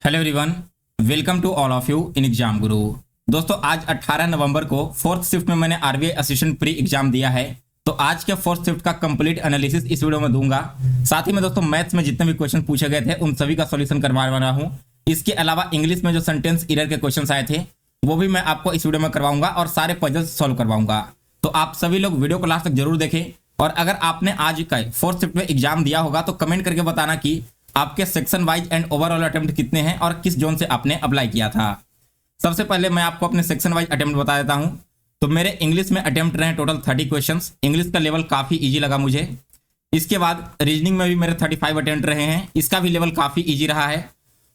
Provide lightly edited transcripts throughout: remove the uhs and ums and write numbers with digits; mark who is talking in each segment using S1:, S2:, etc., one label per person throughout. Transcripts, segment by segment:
S1: Hello everyone, welcome to all of you in exam Guru. दोस्तों आज 18 नवंबर को फोर्थ शिफ्ट में मैंने आरबीआई असिस्टेंट प्री एग्जाम दिया है। तो आज के फोर्थ शिफ्ट का कंप्लीट एनालिसिस इस वीडियो में दूंगा। साथ ही में दोस्तों मैथ्स में जितने भी क्वेश्चन पूछे गए थे उन सभी का सॉल्यूशन करवा रहा हूँ। इसके अलावा इंग्लिश में जो सेंटेंस एरर के क्वेश्चन आए थे वो भी मैं आपको इस वीडियो में करवाऊंगा और सारे पजल्स सॉल्व करवाऊंगा। तो आप सभी लोग वीडियो को लास्ट तक जरूर देखें। और अगर आपने आज का फोर्थ शिफ्ट में एग्जाम दिया होगा तो कमेंट करके बताना कि आपके section wise and overall attempt कितने हैं और किस जोन से आपने अप्लाई किया था। सबसे पहले मैं आपको अपने सेक्शन वाइज अटेम्प्ट बता देता हूं। तो मेरे इंग्लिश में अटेम्प्ट रहे टोटल 30 क्वेश्चंस। इंग्लिश का लेवल काफी इजी लगा मुझे। इसके बाद रीजनिंग में भी मेरे 35 अटेम्प्ट रहे हैं, इसका भी लेवल काफी इजी रहा है।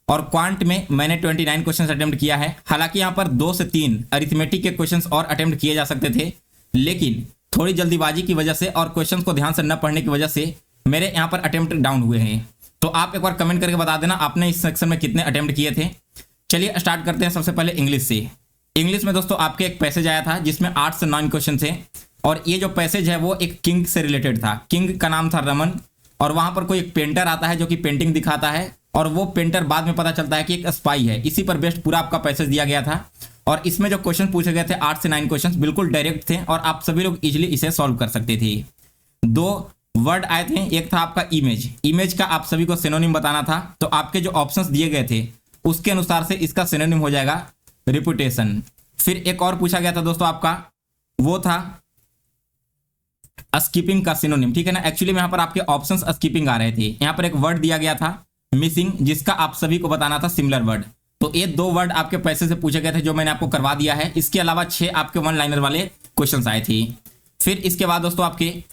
S1: और क्वांट में मैंने 29 क्वेश्चन अटेम्प्ट किया है। हालांकि यहाँ पर 2 से 3 अरिथमेटिक के क्वेश्चन और अटेम्प्ट किए जा सकते थे, लेकिन थोड़ी जल्दीबाजी की वजह से और क्वेश्चन को ध्यान से न पढ़ने की वजह से मेरे यहाँ पर अटेम्प्ट डाउन हुए हैं। तो आप एक बार कमेंट करके बता देना आपने इस सेक्शन में कितने अटेम्प्ट किए थे। चलिए स्टार्ट करते हैं सबसे पहले इंग्लिश से। इंग्लिश में दोस्तों आपके एक पैसेज आया था जिसमें 8 से 9 क्वेश्चन थे। और ये जो पैसेज है वो एक किंग से रिलेटेड था। किंग का नाम था रमन, और वहां पर कोई एक पेंटर आता है जो कि पेंटिंग दिखाता है, और वो पेंटर बाद में पता चलता है कि एक स्पाई है। इसी पर बेस्ड पूरा आपका पैसेज दिया गया था। और इसमें जो क्वेश्चन पूछे गए थे 8 से 9 क्वेश्चन बिल्कुल डायरेक्ट थे और आप सभी लोग इजिली इसे सॉल्व कर सकते थे। 2 वर्ड आए थे, एक था आपका इमेज। इमेज का आप सभी को सिनोनिम बताना था। तो आपके जो ऑप्शंस दिए गए थे उसके अनुसार से इसका सिनोनिम हो जाएगा रिपुटेशन। फिर एक और पूछा गया था दोस्तों आपका, वो था स्कीपिंग का सिनोनिम। ठीक है ना। एक्चुअली यहाँ पर आपके ऑप्शंस स्कीपिंग आ रहे थे। यहाँ पर एक वर्ड दिया गया था मिसिंग, जिसका आप सभी को बताना था सिमिलर वर्ड। तो ये 2 वर्ड आपके पैसे से पूछे गए थे जो मैंने आपको करवा दिया है। इसके अलावा 6 आपके 1 लाइनर वाले क्वेश्चन आए थे। फिर इसके बाद दोस्तों आपके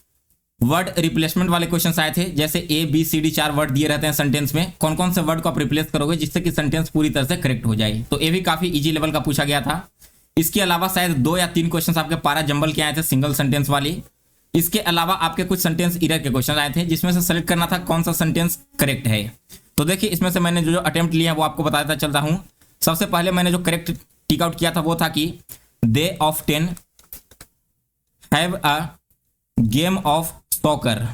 S1: वर्ड रिप्लेसमेंट वाले क्वेश्चंस आए थे। जैसे A B C D 4 word दिए रहते हैं सेंटेंस में, कौन कौन से वर्ड को आप रिप्लेस करोगे जिससे कि सेंटेंस पूरी तरह से करेक्ट हो जाए। तो ये भी काफी इजी लेवल का पूछा गया था। इसके अलावा शायद 2 या 3 क्वेश्चंस आपके पारा जंबल के आए थे सिंगल सेंटेंस वाली। इसके अलावा आपके कुछ सेंटेंस एरर के क्वेश्चन आए थे जिसमें से सेलेक्ट करना था कौन सा सेंटेंस करेक्ट है। तो देखिए इसमें से मैंने जो अटेम्प्ट लिया है वो आपको बताता चलता हूं। सबसे पहले मैंने जो करेक्ट टिक आउट किया था वो था कि they often have a game of soccer.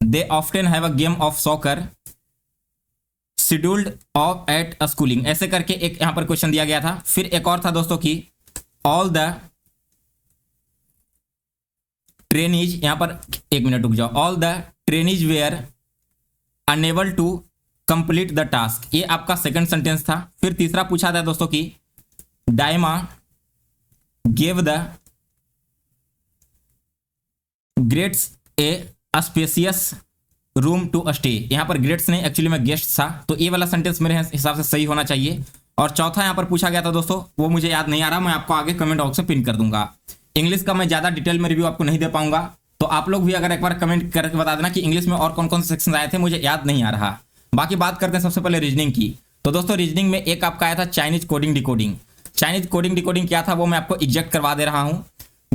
S1: They often have a game of soccer scheduled off at schooling, ऐसे करके एक यहां पर क्वेश्चन दिया गया था। फिर एक और था दोस्तों कि ऑल द ट्रेनीज, यहां पर 1 मिनट रुक जाओ, all the trainees were unable to complete the task. ये आपका सेकंड सेंटेंस था। फिर तीसरा पूछा था दोस्तों कि डायमा gave the greats a spacious room to stay. यहां पर ग्रेट्स नहीं, एक्चुअली में गेस्ट था। तो ये वाला सेंटेंस मेरे हिसाब से सही होना चाहिए। और चौथा यहां पर पूछा गया था दोस्तों, वो मुझे याद नहीं आ रहा, मैं आपको आगे कमेंट बॉक्स में पिन कर दूंगा। इंग्लिश का मैं ज्यादा डिटेल में रिव्यू आपको नहीं दे पाऊंगा, तो आप लोग भी अगर एक बार कमेंट करके बता देना कि इंग्लिश में और कौन कौन से सेक्शन आए थे, मुझे याद नहीं आ रहा। बाकी बात करते हैं सबसे पहले रीजनिंग की। तो दोस्तों रीजनिंग में एक आपका आया था Chinese coding decoding. Chinese coding decoding क्या था वो मैं आपको एग्जैक्ट करवा दे रहा हूं।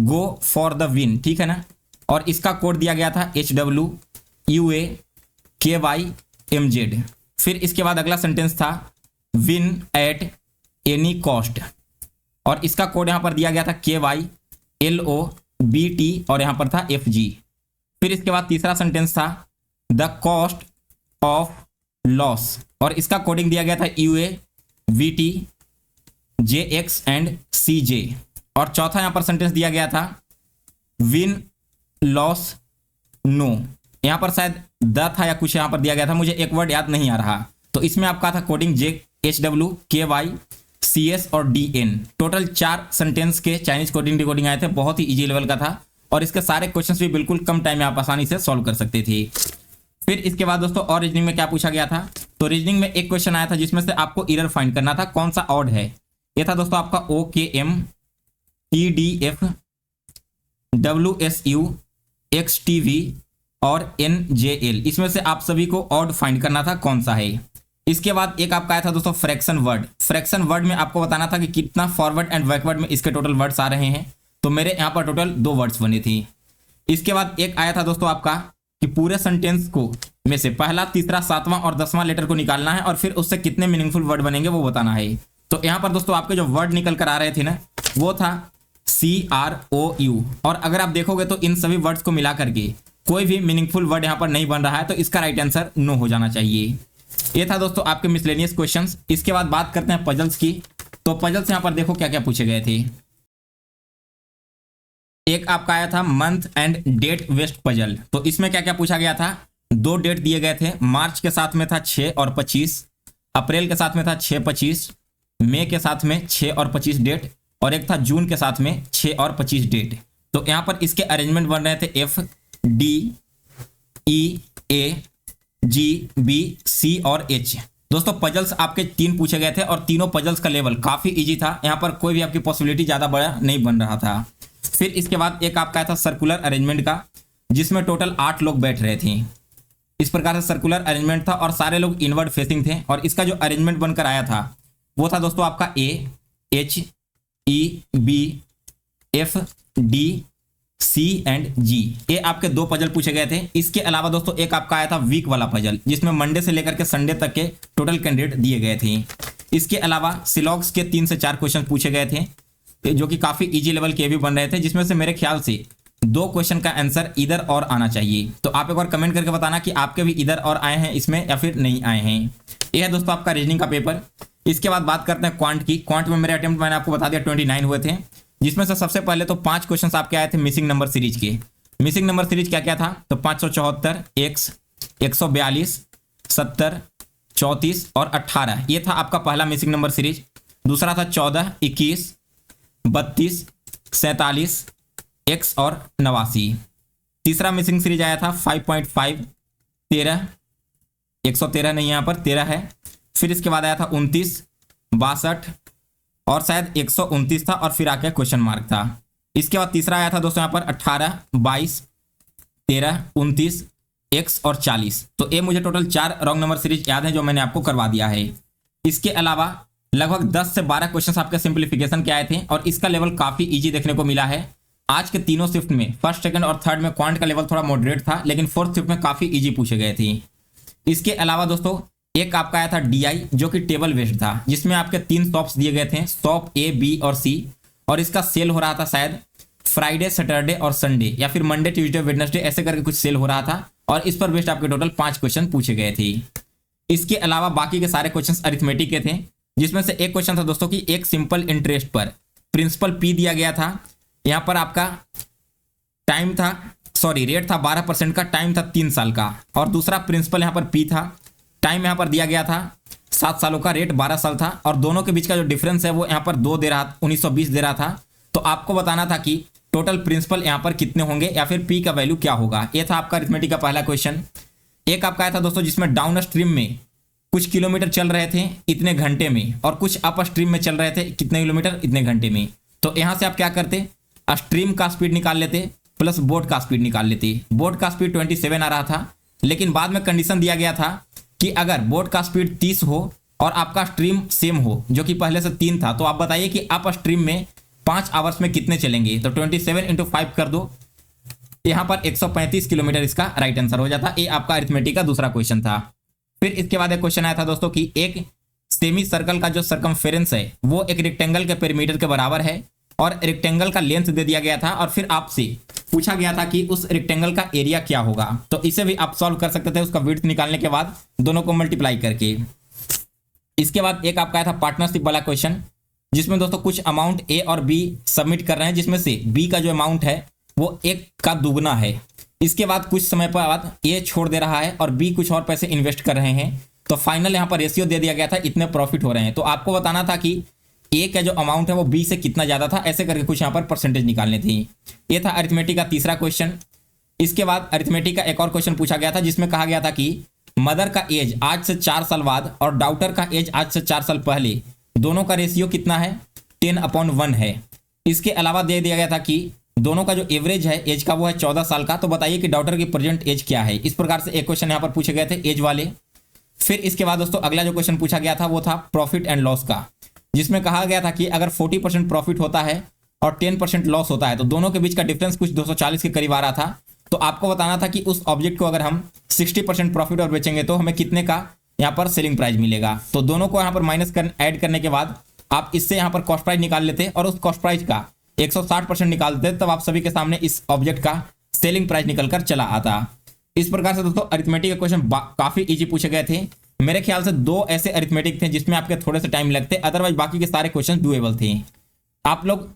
S1: गो फॉर द विन, ठीक है ना। और इसका कोड दिया गया था HWUAKYMZ। फिर इसके बाद अगला सेंटेंस था विन एट एनी कॉस्ट, और इसका कोड यहां पर दिया गया था KYLOBT और यहां पर था FG। फिर इसके बाद तीसरा सेंटेंस था द कॉस्ट ऑफ लॉस, और इसका कोडिंग दिया गया था UAVT JX एंड CJ। और चौथा यहां पर सेंटेंस दिया गया था विन लॉस नो। यहां पर शायद द था या कुछ यहां पर दिया गया था, मुझे एक वर्ड याद नहीं आ रहा। तो इसमें आपका था कोडिंग JHWKYCS और DN। टोटल 4 सेंटेंस के चाइनीज कोडिंग डिकोडिंग आए थे। बहुत ही इजी लेवल का था और इसके सारे क्वेश्चंस भी बिल्कुल कम टाइम में आप आसानी से सॉल्व कर सकते थे। फिर इसके बाद दोस्तों और रीजनिंग में क्या पूछा गया था, तो रीजनिंग में एक क्वेश्चन आया था जिसमें से आपको एरर फाइंड करना था कौन सा ऑड है। यह था दोस्तों आपका OKM TDF WSU XTV और NJL। इसमें से आप सभी को ऑड फाइंड करना था कौन सा है। इसके बाद एक आपका आया था दोस्तों फ्रैक्शन वर्ड। फ्रैक्शन वर्ड में आपको बताना था कि कितना फॉरवर्ड एंड बैकवर्ड में इसके टोटल वर्ड्स आ रहे हैं। तो मेरे यहाँ पर टोटल 2 वर्ड्स बने थे। इसके बाद एक आया था दोस्तों आपका कि पूरे सेंटेंस को में से पहला, तीसरा, 7वां और 10वां लेटर को निकालना है और फिर उससे कितने मीनिंगफुल वर्ड बनेंगे वो बताना है। तो यहाँ पर दोस्तों आपके जो वर्ड निकल कर आ रहे थे ना वो था CROU। और अगर आप देखोगे तो इन सभी वर्ड्स को मिला करके कोई भी मीनिंगफुल वर्ड यहाँ पर नहीं बन रहा है, तो इसका राइट आंसर नो हो जाना चाहिए। ये था दोस्तों आपके मिसलेनियस क्वेश्चंस। इसके बाद बात करते हैं पजल्स की। तो पजल्स यहाँ पर देखो क्या क्या पूछे गए थे। एक आपका आया था month and date based puzzle. तो इसमें क्या क्या पूछा गया था, 2 डेट दिए गए थे। मार्च के साथ में था 6 और 25, अप्रैल के साथ में था 6 25, मई के साथ में 6 और 25 डेट, और एक था जून के साथ में 6 और 25 डेट। तो यहाँ पर इसके अरेंजमेंट बन रहे थे एफ, डी, ई, ए, जी, बी, सी और एच। दोस्तों पजल्स आपके 3 पूछे गए थे और तीनों पजल्स का लेवल काफी इजी था। यहाँ पर कोई भी आपकी पॉसिबिलिटी ज्यादा बड़ा नहीं बन रहा था। फिर इसके बाद एक आपका था सर्कुलर अरेंजमेंट का, जिसमें टोटल 8 लोग बैठ रहे थे। इस प्रकार से सर्कुलर अरेंजमेंट था और सारे लोग इनवर्ड फेसिंग थे। और इसका जो अरेंजमेंट बनकर आया था वो था दोस्तों आपका A, H, E, B, F, D, C and G. ये आपके 2 पजल पूछे गए थे। इसके अलावा दोस्तों एक आपका आया था वीक वाला पजल, जिसमें मंडे से लेकर के संडे तक के टोटल कैंडिडेट दिए गए थे। इसके अलावा सिलॉग्स के 3 से 4 क्वेश्चन पूछे गए थे, जो कि काफी इजी लेवल के भी बन रहे थे, जिसमें से मेरे ख्याल से 2 क्वेश्चन का आंसर इधर और आना चाहिए। तो आप एक बार कमेंट करके बताना कि आपके भी इधर और आए हैं इसमें या फिर नहीं आए हैं। यह है दोस्तों आपका रीजनिंग का पेपर। इसके बाद बात करते हैं क्वांट की। क्वांट में मेरे अटेम्प्ट मैंने आपको बता दिया 29 हुए थे, जिसमें से सबसे पहले तो 5 क्वेश्चंस आपके आए थे मिसिंग नंबर सीरीज के। मिसिंग नंबर सीरीज क्या क्या था, तो 574, एक्स, 142, 70, 34 और 18। ये था आपका पहला मिसिंग नंबर सीरीज। दूसरा था 14, 21, 32, 47, एक्स और 89। तीसरा मिसिंग सीरीज आया था 5.5, 13, 113 नहीं, यहाँ पर 13 है। फिर इसके बाद आया था 29, 62 और शायद 129 था, और फिर आके क्वेश्चन मार्क था। इसके बाद तीसरा आया था दोस्तों यहाँ पर 18, 22, 13, 29, एक्स और 40। तो ये मुझे टोटल 4 रॉन्ग नंबर सीरीज याद है जो मैंने आपको करवा दिया है। इसके अलावा लगभग 10 से 12 क्वेश्चन आपके सिंप्लीफिकेशन के आए थे, और इसका लेवल काफी ईजी देखने को मिला है। आज के तीनों शिफ्ट में, फर्स्ट, सेकंड और थर्ड में क्वांट का लेवल थोड़ा मॉडरेट था, लेकिन फोर्थ शिफ्ट में काफी इजी पूछे गए थे। इसके अलावा दोस्तों एक आपका आया था डीआई, जो कि टेबल बेस्ड था, जिसमें आपके 3 शॉप्स दिए गए थे, शॉप ए, बी और सी, और इसका सेल हो रहा था शायद फ्राइडे, सैटरडे और संडे, या फिर मंडे, ट्यूसडे, वेडनेसडे, ऐसे करके कुछ सेल हो रहा था, और इस पर बेस्ड आपके टोटल 5 क्वेश्चन पूछे गए थे। इसके अलावा बाकी के सारे क्वेश्चन अरिथमेटिक के थे, जिसमें से एक क्वेश्चन था दोस्तों कि एक सिंपल इंटरेस्ट पर प्रिंसिपल पी दिया गया था। यहाँ पर आपका टाइम था, सॉरी रेट था 12% का, टाइम था 3 साल का, और दूसरा प्रिंसिपल यहाँ पर पी था, टाइम यहाँ पर दिया गया था 7 सालों का, रेट 12 साल था, और दोनों के बीच का जो डिफरेंस है वो यहाँ पर 2 दे रहा, 1920 दे रहा था। तो आपको बताना था कि टोटल प्रिंसिपल यहाँ पर कितने होंगे या फिर पी का वैल्यू क्या होगा। ये था आपका अरिथमेटिक का पहला क्वेश्चन। एक आपका आया था दोस्तों जिसमें डाउन स्ट्रीम में कुछ किलोमीटर चल रहे थे इतने घंटे में, और कुछ अप स्ट्रीम में चल रहे थे कितने किलोमीटर इतने घंटे में। तो यहाँ से आप क्या करते, स्ट्रीम का स्पीड निकाल लेते प्लस बोट का स्पीड निकाल लेते। बोट का स्पीड 27 आ रहा था, लेकिन बाद में कंडीशन दिया गया था कि अगर बोट का स्पीड 30 हो और आपका स्ट्रीम सेम हो, जो कि पहले से 3 था, तो आप बताइए कि अप स्ट्रीम में 5 आवर्स में कितने चलेंगे। तो 27 × 5 कर दो, यहाँ पर 135 किलोमीटर इसका राइट आंसर हो जाता। ये आपका अरिथमेटिक का दूसरा क्वेश्चन था। फिर इसके बाद एक क्वेश्चन आया था दोस्तों कि एक सेमी सर्कल का जो सर्कमफेरेंस है वो एक रेक्टेंगल के पेरीमीटर के बराबर है, और रेक्टेंगल का लेंथ दे दिया गया था, और फिर आपसे पूछा गया था कि उस रेक्टेंगल का एरिया क्या होगा। तो इसे भी आप सॉल्व कर सकते थे उसका विड्थ निकालने के बाद, दोनों को मल्टीप्लाई करके। इसके बाद एक आपका आया था पार्टनरशिप वाला क्वेश्चन, जिसमें दोस्तों कुछ अमाउंट ए और बी सबमिट कर रहे हैं, जिसमें से बी का जो अमाउंट है वो 1 का दुगना है। इसके बाद कुछ समय बाद ए छोड़ दे रहा है और बी कुछ और पैसे इन्वेस्ट कर रहे हैं, तो फाइनल यहाँ पर रेशियो दे दिया गया था, इतने प्रॉफिट हो रहे हैं। तो आपको बताना था कि ए का जो अमाउंट है वो बी से कितना ज्यादा था, ऐसे करके कुछ यहाँ पर परसेंटेज निकालनी थी। ये था अरिथमेटिक का तीसरा क्वेश्चन। इसके बाद अरिथमेटिक का एक और क्वेश्चन पूछा गया था, जिसमें कहा गया था कि मदर का एज आज से 4 साल बाद और डाउटर का एज आज से 4 साल पहले, दोनों का रेशियो कितना है, 10/1 है। इसके अलावा दे दिया गया था कि दोनों का जो एवरेज है एज का वो है 14 साल का, तो बताइए कि डॉटर की प्रेजेंट एज क्या है। इस प्रकार से एक क्वेश्चन यहाँ पर पूछे गए थे एज वाले। फिर इसके बाद दोस्तों अगला जो क्वेश्चन पूछा गया था वो था प्रॉफिट एंड लॉस का, जिसमें कहा गया था कि अगर 40% प्रॉफिट होता है और 10% लॉस होता है, तो दोनों के बीच का डिफरेंस कुछ 240 के करीब आ रहा था। तो आपको बताना था कि उस ऑब्जेक्ट को अगर हम 60% प्रॉफिट और बेचेंगे तो हमें कितने का यहाँ पर सेलिंग प्राइस मिलेगा। तो दोनों को यहाँ पर माइनस ऐड करने के बाद आप इससे यहाँ पर कॉस्ट प्राइस निकाल लेते और उस कॉस्ट प्राइस का 160% निकाल देते, तब आप सभी के सामने इस ऑब्जेक्ट का सेलिंग प्राइस निकल कर चला आता। इस प्रकार से दोस्तों अरिथमेटिक के क्वेश्चन काफी इजी पूछे गए थे। मेरे ख्याल से 2 ऐसे अरिथमेटिक थे जिसमें आपके थोड़े से टाइम लगते, अदरवाइज बाकी के सारे क्वेश्चन डुएबल थे। आप लोग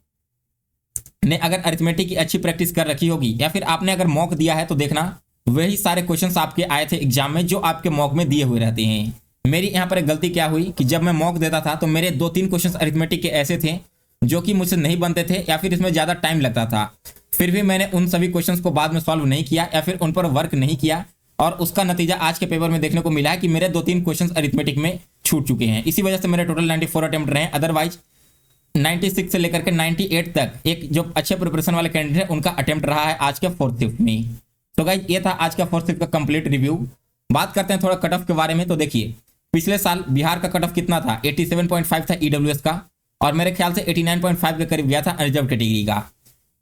S1: ने अगर अरिथमेटिक की अच्छी प्रैक्टिस कर रखी होगी या फिर आपने अगर मॉक दिया है तो देखना वही सारे क्वेश्चंस आपके आए थे एग्जाम में जो आपके मॉक में दिए हुए रहते हैं। मेरी यहाँ पर एक गलती क्या हुई कि जब मैं मॉक देता था तो मेरे 2-3 क्वेश्चंस अरिथमेटिक के ऐसे थे जो कि मुझसे नहीं बनते थे या फिर इसमें ज्यादा टाइम लगता था। फिर भी मैंने उन सभी क्वेश्चंस को बाद में सॉल्व नहीं किया या फिर उन पर वर्क नहीं किया, और उसका नतीजा आज के पेपर में देखने को मिला है कि मेरे 2-3 क्वेश्चंस अरिथमेटिक में छूट चुके हैं। इसी वजह से मेरे टोटल 94 अटेम्प्ट रहे, अदरवाइज 96 से लेकर के 98 तक एक जो अच्छे प्रिपरेशन वाले कैंडिडेट है उनका अटेम्प्ट रहा है आज के 4th शिफ्ट में। तो गाइस ये था आज का 4th शिफ्ट का कंप्लीट रिव्यू। बात करते हैं थोड़ा कट ऑफ के बारे में। तो देखिए पिछले साल बिहार का कट ऑफ कितना था, 87.5 था ईडब्ल्यूएस का, और मेरे ख्याल से 89.5 के करीब गया था अनरिजर्व कैटेगरी का।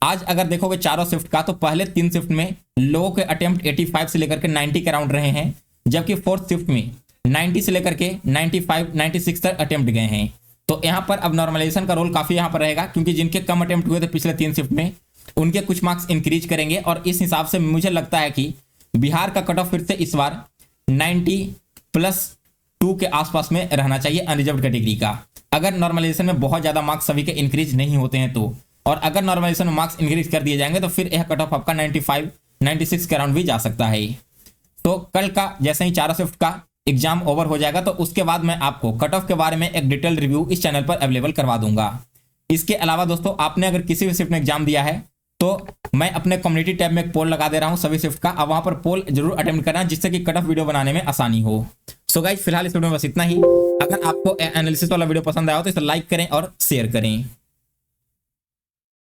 S1: आज अगर देखोगे चारों शिफ्ट का तो पहले 3 शिफ्ट में लोगों के अटेम्प्ट 85 से लेकर के 90 के अराउंड रहे हैं, जबकि 4th शिफ्ट में 90 से लेकर के 95 96 तक अटेम्प्ट गए हैं। तो यहाँ पर अब नॉर्मलाइजेशन का रोल काफी यहाँ पर रहेगा, क्योंकि जिनके कम अटेम्प्ट हुए थे पिछले 3 शिफ्ट में उनके कुछ मार्क्स इंक्रीज करेंगे, और इस हिसाब से मुझे लगता है कि बिहार का कट ऑफ फिर से इस बार 90+2 के आसपास में रहना चाहिए अनरिजर्व कैटेगरी का, अगर नॉर्मलाइजेशन में बहुत ज्यादा मार्क्स सभी के इंक्रीज नहीं होते हैं तो। और अगर नॉर्मलाइजेशन में मार्क्स इंक्रीज कर दिए जाएंगे तो फिर यह कट ऑफ आपका 95 96 के अराउंड भी जा सकता है। तो कल का जैसे ही चारों शिफ्ट का एग्जाम ओवर हो जाएगा तो उसके बाद मैं आपको कट ऑफ के बारे में एक डिटेल रिव्यू इस चैनल पर अवेलेबल करवा दूंगा। इसके अलावा दोस्तों आपने अगर किसी भी शिफ्ट में एग्जाम दिया है तो मैं अपने कम्युनिटी टैब में एक पोल लगा दे रहा हूं सभी शिफ्ट का, अब वहां पर पोल जरूर अटेम्प्ट करना जिससे कि कट ऑफ वीडियो बनाने में आसानी हो। सो गाइस फिलहाल इस वीडियो में बस इतना ही। अगर आपको एनालिसिस वाला वीडियो पसंद आया हो तो इसे लाइक करें और शेयर करें।